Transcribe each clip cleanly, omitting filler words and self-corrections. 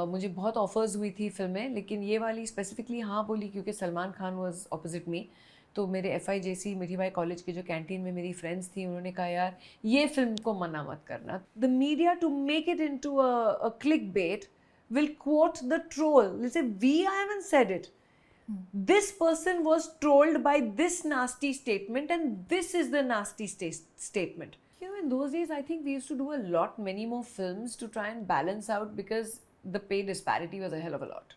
मुझे बहुत ऑफर्स हुई थी फिल्में, लेकिन ये वाली स्पेसिफिकली हाँ बोली क्योंकि सलमान खान वाज ऑपोजिट मी। तो मेरे FIJC मिठी बाई कॉलेज के जो कैंटीन में मेरी फ्रेंड्स थी, उन्होंने कहा यार ये फिल्म को मना मत करना। The media to make it into a click bait will quote the troll. They'll say, I haven't said it. This person was trolled by this nasty statement, and this is the nasty statement. You know, in those days, I think we used to do many more films to try and balance out because the pay disparity was a hell of a lot.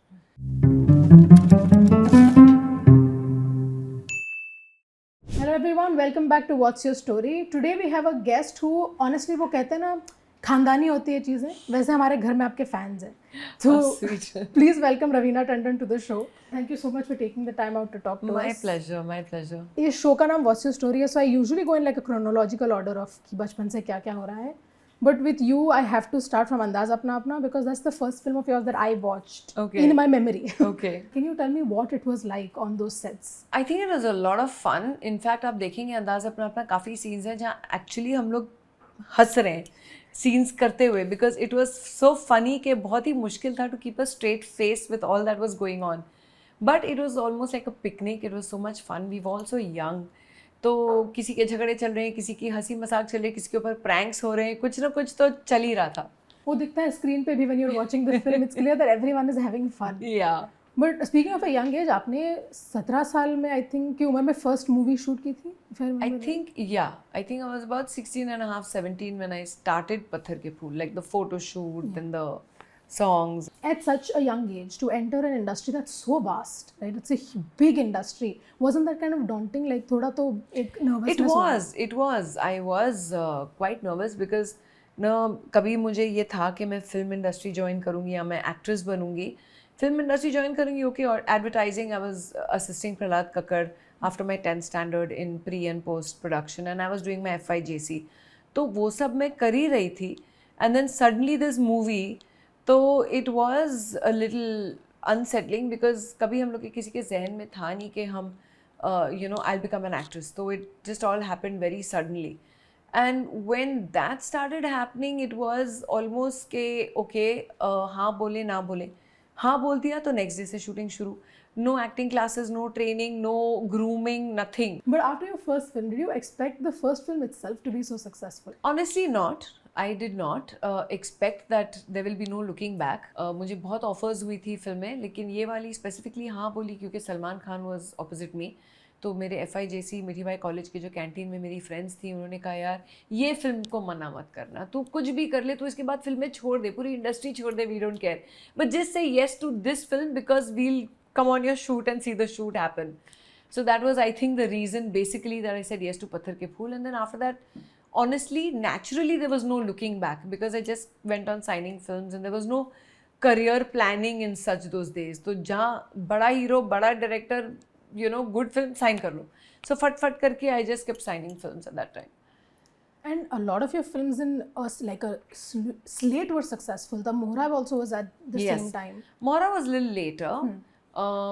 Hello everyone, welcome back to What's Your Story. Today we have a guest who honestly वो कहते हैं ना खानदानी होती है चीज़ें, वैसे हमारे घर में आपके फैंस हैं. So please welcome Raveena Tandon to the show. Thank you so much for taking the time out to talk to us. My pleasure, my pleasure. इस शो का नाम What's Your Story है, so I usually go in like a chronological order of कि बचपन से क्या क्या हो रहा है. But with you, I have to start from Andaz Apna Apna because that's the first film of yours that I watched in my memory. Okay. Can you tell me what it was like on those sets? I think it was a lot of fun. In fact, आप देखेंगे अंदाज अपना अपना काफ़ी scenes हैं जहाँ actually हम लोग हंस रहे हैं सीन्स करते हुए, because it was so funny कि बहुत ही मुश्किल था to keep a straight face with all that was going on. But it was almost like a picnic. It was so much fun. We were also young. तो किसी के झगड़े चल रहे हैं, किसी की हंसी मजाक चल रही है, किसी के ऊपर प्रैंक्स हो रहे हैं, कुछ ना कुछ तो चल ही रहा था. वो दिखता है स्क्रीन पे भी when you're watching the film. It's clear that everyone is having fun. Yeah. But speaking of a young age, आपने 17 साल में I think की उम्र में first movie shoot की थी? I think I was about 16 and a half, 17 when I started Patthar Ke Phool, like the photo shoot and the songs. At such a young age to enter an industry that's so vast, right? It's a big industry. Wasn't that kind of daunting? Like थोड़ा तो एक nervousness It was. I was quite nervous because ना कभी मुझे ये था कि मैं फिल्म इंडस्ट्री ज्वाइन करूँगी या मैं एक्ट्रेस बनूँगी. फिल्म इंडस्ट्री ज्वाइन करूँगी ओके, और advertising I was assisting Prahlad Kakkar after my 10th standard in pre and post production and I was doing my FIJC. तो वो सब मैं कर ही रही थी and then suddenly this movie. तो it was a little unsettling because कभी हम लोग के किसी के जहन में था नहीं कि हम you know I become an actress. तो it just all happened very suddenly. And when that started happening, it was almost के okay, हाँ बोले ना बोले, हाँ बोल दिया तो next day से shooting शुरू. No acting classes, no training, no grooming, nothing. But after your first film, did you expect the first film itself to be so successful? Honestly not. I did not expect that there will be no looking back. मुझे बहुत offers हुई थी फिल्में, लेकिन ये वाली specifically हाँ बोली क्योंकि Salman Khan was opposite me. तो मेरे FIJC मिठी बाई कॉलेज के जो कैंटीन में मेरी फ्रेंड्स थी, उन्होंने कहा यार ये फिल्म को मना मत करना, तू कुछ भी कर ले, तो इसके बाद फिल्में छोड़ दे, पूरी इंडस्ट्री छोड़ दे, we don't care, but just say yes to this film because we'll come on your shoot and see the shoot happen. So that was, I think, the reason basically that I said yes to Patthar Ke Phool. And then after that, honestly, naturally, there was no looking back because I just went on signing films and there was no career planning in such those days. तो जहाँ बड़ा hero, बड़ा director, you know, good film, sign कर लो. So फट करके I just kept signing films at that time. And a lot of your films in like a slate were successful. The Mohra also was at the same time. Mohra was a little later.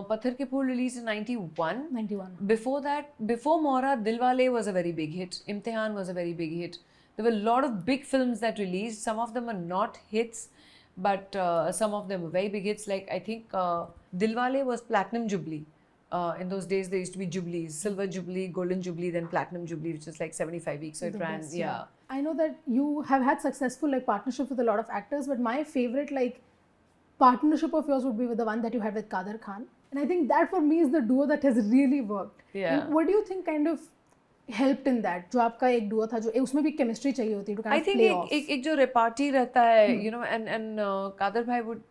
Patthar Ke Phool released in 91. Before that, before Mohra, Dilwale was a very big hit. Imtihan was a very big hit. There were a lot of big films that released. Some of them are not hits, but some of them were very big hits. Like I think Dilwale was Platinum Jubilee. In those days, there used to be Jubilees, Silver Jubilee, Golden Jubilee, then Platinum Jubilee, which is like 75 weeks. So it ran, best, yeah. I know that you have had successful like partnership with a lot of actors, but my favorite like partnership of yours would be with the one that you had with Kader Khan. And I think that for me is the duo that has really worked. Yeah. And what do you think kind of helped in that? जो आपका एक duo था, जो उसमें भी chemistry चाहिए होती है to kind of play off. I think एक जो repartee रहता है, you know, and Kader bhai would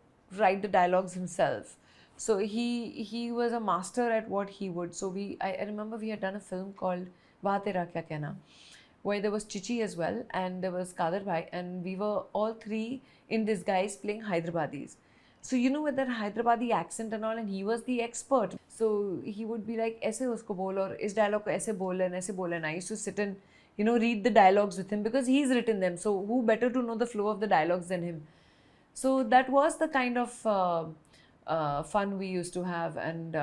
write the dialogues himself. So he was a master at what he would. So I remember we had done a film called वाह तेरा क्या कहना, where there was Chichi as well and there was Kader bhai, and we were all three in disguise playing Hyderabadis. So you know, with that Hyderabadi accent and all, and he was the expert. So he would be like, ऐसे उसको बोल और इस dialogue को ऐसे बोल and ऐसे बोल, and I used to sit and, you know, read the dialogues with him because he's written them. So who better to know the flow of the dialogues than him? So that was the kind of fun we used to have, and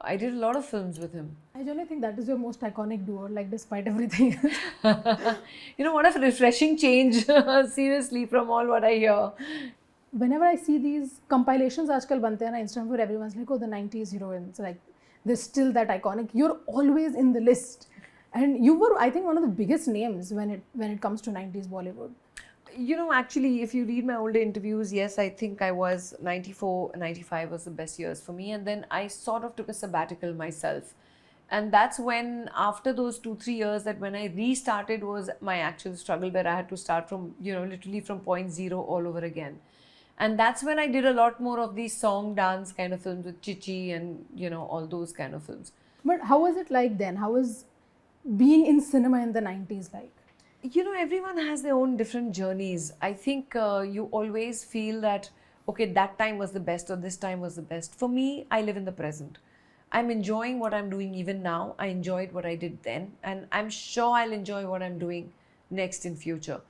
I did a lot of films with him. I generally think that is your most iconic duo, like despite everything. You know, what a refreshing change, seriously, from all what I hear. whenever I see these compilations आजकल बनते हैं ना Instagram where everyone's like, oh, the 90s heroines, like they're still that iconic. You're always in the list, and you were, I think, one of the biggest names when it comes to 90s Bollywood. You know, actually, if you read my older interviews, yes, I think I was 94, 95 was the best years for me. And then I sort of took a sabbatical myself. And that's when, after those 2-3 years, that when I restarted was my actual struggle, where I had to start from, you know, literally from point zero all over again. And that's when I did a lot more of these song dance kind of films with Chichi and, you know, all those kind of films. But how was it like then? How was being in cinema in the 90s like? You know, everyone has their own different journeys. I think you always feel that, okay, that time was the best or this time was the best. For me, I live in the present. I'm enjoying what I'm doing even now. I enjoyed what I did then, and I'm sure I'll enjoy what I'm doing next in future.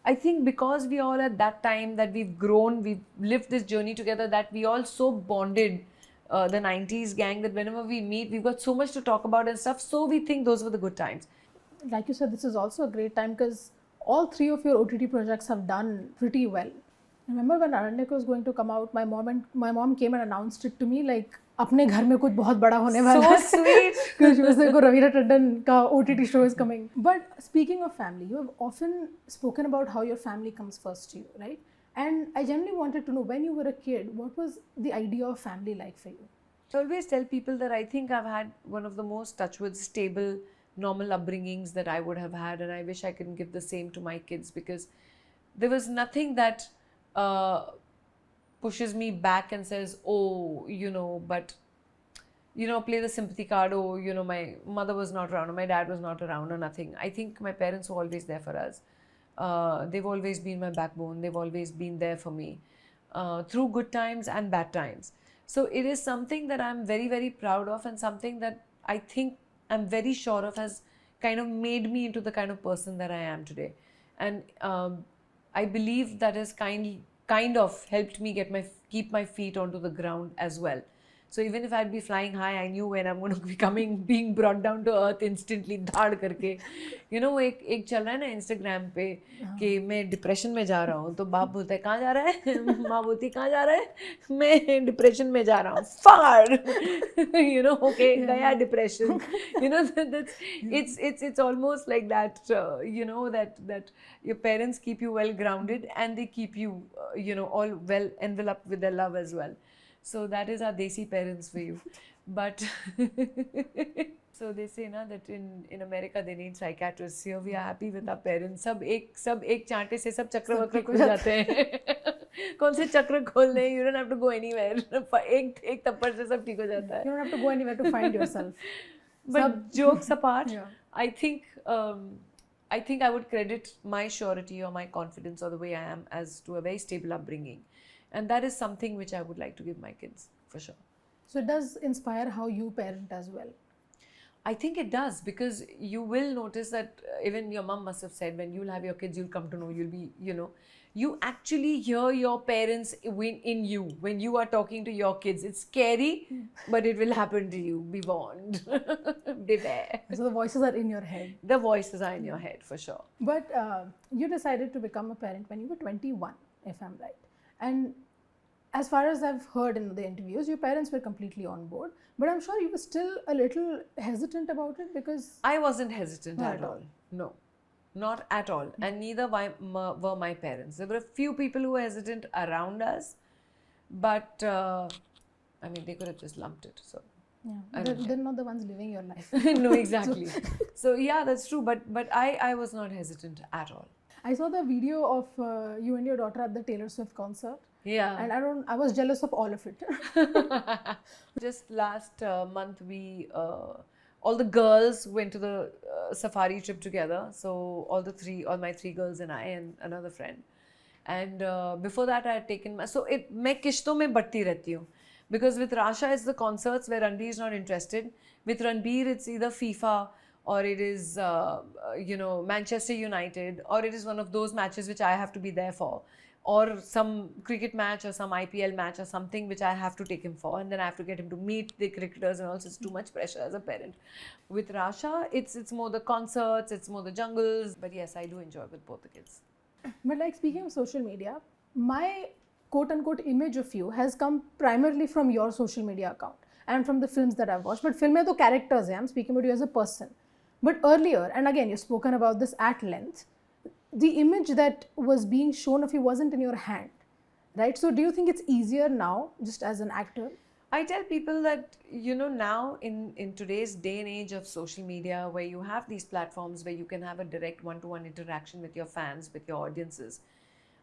I think because we all at that time that we've grown, we've lived this journey together, that we all so bonded, the 90s gang, that whenever we meet, we've got so much to talk about and stuff. So we think those were the good times. Like you said, this is also a great time because all 3 of your OTT projects have done pretty well. I remember when Aranyaka was going to come out, my mom came and announced it to me like अपने घर में कुछ बहुत बड़ा होने वाला है. So sweet. Because she was like, oh, Raveena Tandon ka OTT show is coming. But speaking of family, you have often spoken about how your family comes first to you, right? And I genuinely wanted to know, when you were a kid, what was the idea of family like for you? I always tell people that I think I've had one of the most touchwood, stable, normal upbringings that I would have had, and I wish I could give the same to my kids, because there was nothing that pushes me back and says, oh, you know, but, you know, play the sympathy card, oh, you know, my mother was not around or my dad was not around or nothing. I think my parents were always there for us. They've always been my backbone. They've always been there for me through good times and bad times. So it is something that I'm very, very proud of, and something that I think I'm very sure of has kind of made me into the kind of person that I am today. And I believe that has kind of helped me keep my feet onto the ground as well. So even if I'd be flying high, I knew when I'm going to be being brought down to earth instantly, धाड़ करके. You know, एक चल रहा है ना Instagram पे कि मैं depression में जा रहा हूँ, तो बाप बोलता है कहाँ जा रहा है, माँ बोलती है कहाँ जा रहा है, मैं डिप्रेशन में जा रहा हूँ, फाड़. You know, okay, गया depression. You know, it's almost like that. You know, that your parents keep you well grounded, and they keep you, you know, all well enveloped with their love as well. So that is our desi parents for you. But so they say na that in America they need psychiatrists. Here we are happy with our parents. सब एक चांटे से सब चक्र वक्र खुल जाते हैं. कौन से चक्र खोल लें? You don't have to go anywhere. एक थप्पड़ से सब ठीक हो जाता है. You don't have to go anywhere to find yourself. But jokes apart, yeah. I think I would credit my surety or my confidence or the way I am as to a very stable upbringing. And that is something which I would like to give my kids, for sure. So it does inspire how you parent as well. I think it does, because you will notice that even your mom must have said, when you'll have your kids, you'll come to know, you'll be, you know, you actually hear your parents in you when you are talking to your kids. It's scary, but it will happen to you. Be warned. Beware. So the voices are in your head. The voices are in your head, for sure. But you decided to become a parent when you were 21, if I'm right. And as far as I've heard in the interviews, your parents were completely on board. But I'm sure you were still a little hesitant about it, because... I wasn't hesitant at all. No, not at all. And neither were my parents. There were a few people who were hesitant around us. But, I mean, they could have just lumped it. So yeah, they're not the ones living your life. No, exactly. So yeah, that's true. But I was not hesitant at all. I saw the video of you and your daughter at the Taylor Swift concert. Yeah. And I was jealous of all of it. Just last month, we all the girls went to the safari trip together. So all my three girls and I and another friend. And before that, I had taken मैं किश्तों में बढ़ती रहती हूँ. Because with Rasha, it's the concerts where Ranbir is not interested. With Ranbir, it's either FIFA, or it is, you know, Manchester United, or it is one of those matches which I have to be there for, or some cricket match or some IPL match or something which I have to take him for, and then I have to get him to meet the cricketers, and also it's too much pressure as a parent. With Rasha, it's more the concerts, it's more the jungles, but yes, I do enjoy with both the kids. But like, speaking of social media, my quote unquote image of you has come primarily from your social media account and from the films that I've watched. But film mein to characters hai. I'm speaking about you as a person. But earlier, and again, you've spoken about this at length, the image that was being shown of you wasn't in your hand, right? So do you think it's easier now, just as an actor? I tell people that, you know, now in today's day and age of social media, where you have these platforms where you can have a direct one-to-one interaction with your fans, with your audiences,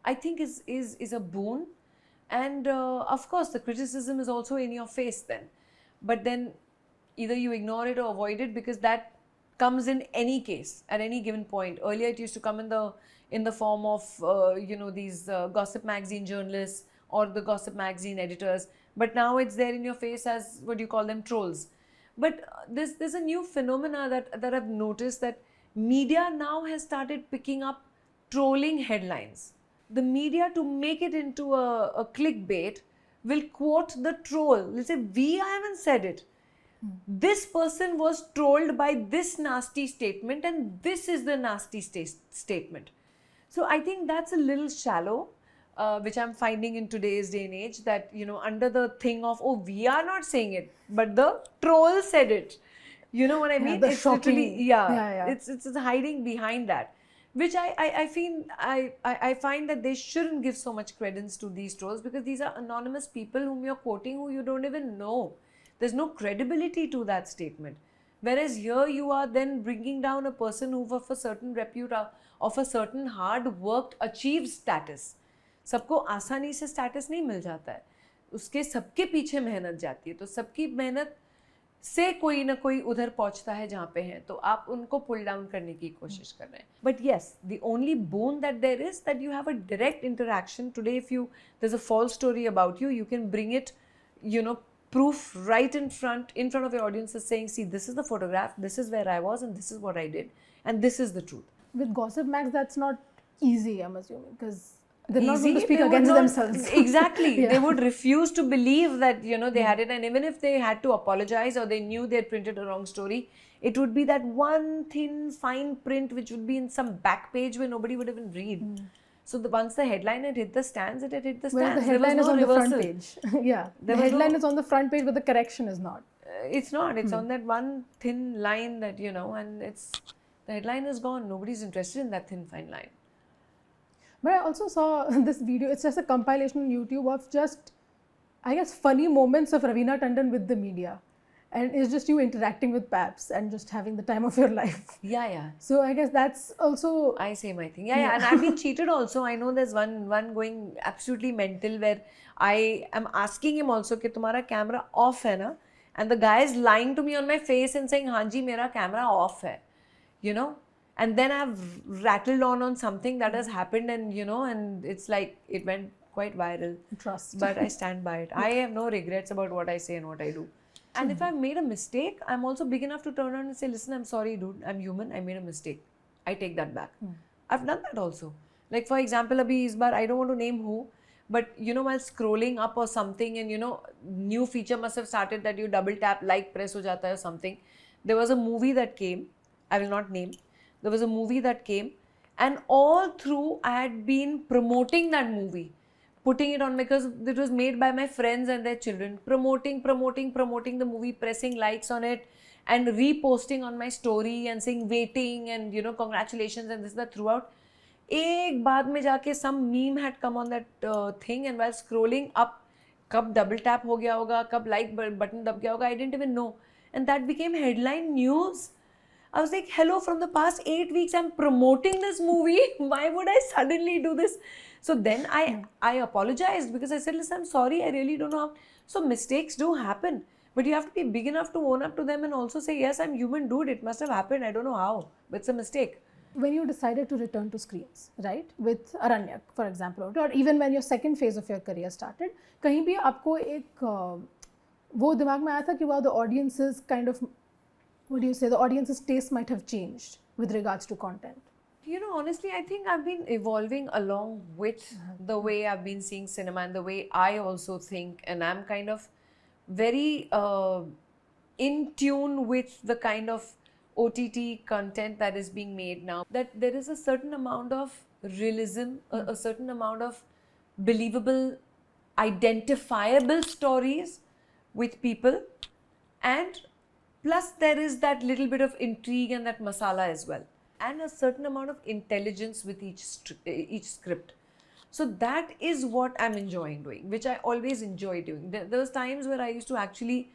I think is a boon. And of course, the criticism is also in your face then. But then either you ignore it or avoid it, because that comes in any case at any given point. Earlier, it used to come in the form of these gossip magazine journalists or the gossip magazine editors. But now it's there in your face as, what do you call them, trolls. But there's a new phenomena that I've noticed, that media now has started picking up trolling headlines. The media, to make it into a clickbait, will quote the troll. They'll say, I haven't said it. This person was trolled by this nasty statement, and this is the nasty statement. So I think that's a little shallow, which I'm finding in today's day and age, that, you know, under the thing of, we are not saying it, but the troll said it. You know what I mean? The It's shocking, literally, it's hiding behind that. Which I find that they shouldn't give so much credence to these trolls, because these are anonymous people whom you're quoting, who you don't even know. There's no credibility to that statement. Whereas here you are then bringing down a person who of a certain repute, of a certain hard worked achieved status. सबको आसानी से status नहीं मिल जाता है, उसके सबके पीछे मेहनत जाती है, तो सबकी मेहनत से कोई ना कोई उधर पहुंचता है जहाँ पे है, तो आप उनको पुल डाउन करने की कोशिश कर रहे हैं. But yes, the only boon that there is that you have a direct interaction. Today, if there's a false story about you, you can bring it, you know, proof right in front of your audiences, saying, see, this is the photograph, this is where I was, and this is what I did, and this is the truth. With Gossip Mags, that's not easy, I'm assuming, because they're not going to speak against themselves. Exactly. Yeah. They would refuse to believe that, you know, they had it. And even if they had to apologize, or they knew they had printed a wrong story, it would be that one thin, fine print which would be in some back page where nobody would even read. So once the headline had hit the stands, it had hit the stands. Well, the headline is on the front page. Yeah. The headline is on the front page, but the correction is not. It's not. It's on that one thin line that, you know, and the headline is gone. Nobody's interested in that thin, fine line. But I also saw this video. It's just a compilation on YouTube of just, I guess, funny moments of Raveena Tandon with the media. And it's just you interacting with Paps and just having the time of your life. Yeah. So I guess that's also... I say my thing. Yeah. And I've been cheated also. I know there's one going absolutely mental, where I am asking him also, कि तुम्हारा camera off है ना? And the guy is lying to me on my face and saying, हाँ जी, मेरा camera off है. You know? And then I've rattled on something that has happened, and, you know, and it's like, it went quite viral. Trust. But I stand by it. I have no regrets about what I say and what I do. And if I've made a mistake, I'm also big enough to turn around and say, listen, I'm sorry, dude. I'm human. I made a mistake. I take that back. I've done that also. Like, for example, abhi is bar, I don't want to name who, but, you know, while scrolling up or something, and, you know, new feature must have started that you double tap, like, press ho jata hai or something. There was a movie that came. I will not name. There was a movie that came, and all through I had been promoting that movie, putting it on, because it was made by my friends and their children, promoting the movie, pressing likes on it and reposting on my story and saying waiting and, you know, congratulations and this, that throughout. Ek baad mein jaake some meme had come on that thing, and while scrolling up, kab double tap ho gaya hoga, kab like button dab gaya hoga, I didn't even know. And that became headline news. I was like, hello, from the past 8 weeks, I'm promoting this movie. Why would I suddenly do this? So then I apologized, because I said, listen, I'm sorry, I really don't know how. So mistakes do happen, but you have to be big enough to own up to them and also say, yes, I'm human, dude. It must have happened. I don't know how, but it's a mistake. When you decided to return to screens, right, with Aranyak, for example, or even when your second phase of your career started, कहीं भी आपको एक वो दिमाग में आया था कि wow, the audience's kind of, what do you say, the audience's taste might have changed with regards to content? You know, honestly, I think I've been evolving along with the way I've been seeing cinema and the way I also think, and I'm kind of very in tune with the kind of OTT content that is being made now, that there is a certain amount of realism, a certain amount of believable identifiable stories with people, and plus there is that little bit of intrigue and that masala as well, and a certain amount of intelligence with each script. So that is what I'm enjoying doing, which I always enjoy doing. There was times where I used to actually,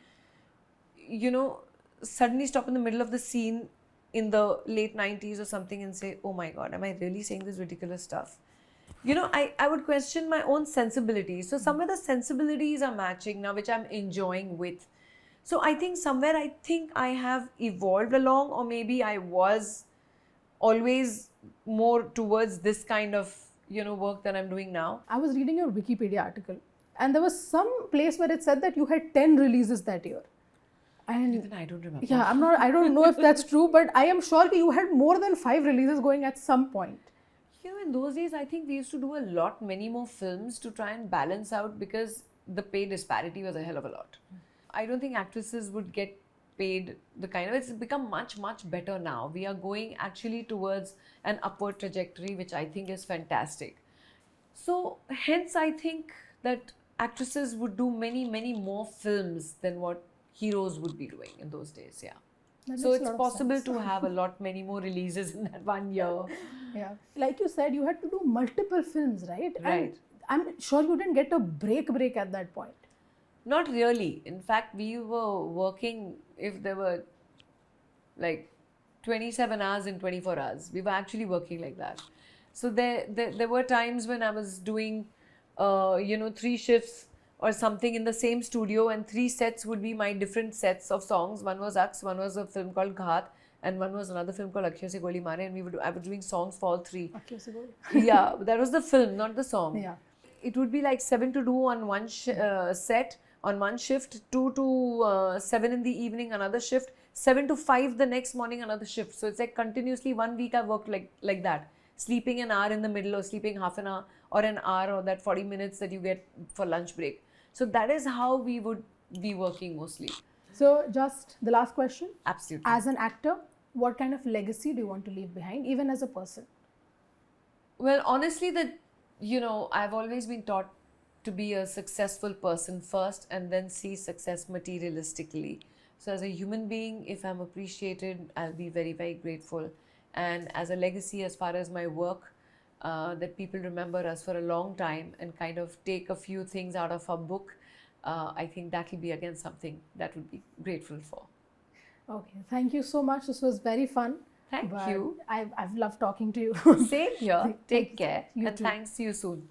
suddenly stop in the middle of the scene in the late 90s or something and say, oh my God, am I really saying this ridiculous stuff? I would question my own sensibilities. So somewhere the sensibilities are matching now, which I'm enjoying with. So I think I have evolved along, or maybe I was always more towards this kind of, work that I'm doing now. I was reading your Wikipedia article, and there was some place where it said that you had 10 releases that year. And Even I don't remember. yeah, I don't know if that's true, but I am sure that you had more than 5 releases going at some point. In those days, I think we used to do many more films to try and balance out, because the pay disparity was a hell of a lot. I don't think actresses would get paid the kind of, it's become much, much better now. We are going actually towards an upward trajectory, which I think is fantastic. So hence I think that actresses would do many, many more films than what heroes would be doing in those days, yeah. That So makes a it's lot of possible sense. to have many more releases in that one year. Yeah. Like you said, you had to do multiple films, right? Right. And I'm sure you didn't get a break at that point. Not really. In fact, we were working, if there were like 27 hours in 24 hours. We were actually working like that. So there were times when I was doing, 3 shifts or something in the same studio, and 3 sets would be my different sets of songs. One was Aks, one was a film called Ghat, and one was another film called Akshay Se Goli Mare, and I was doing songs for all 3. Okay, so go. Yeah, that was the film, not the song. Yeah. It would be like 7 to do on one set, on one shift, 2 to 7 in the evening, another shift, 7 to 5 the next morning, another shift. So it's like continuously 1 week I worked like that. Sleeping an hour in the middle, or sleeping half an hour or an hour, or that 40 minutes that you get for lunch break. So that is how we would be working mostly. So just the last question. Absolutely. As an actor, what kind of legacy do you want to leave behind, even as a person? Well, honestly, I've always been taught to be a successful person first, and then see success materialistically. So as a human being, if I'm appreciated, I'll be very, very grateful. And as a legacy, as far as my work, that people remember us for a long time and kind of take a few things out of our book, I think that will be again something that would be grateful for. Okay, thank you so much. This was very fun. Thank But you. I've loved talking to you. Same here. Take care. You And too. thanks. See you soon.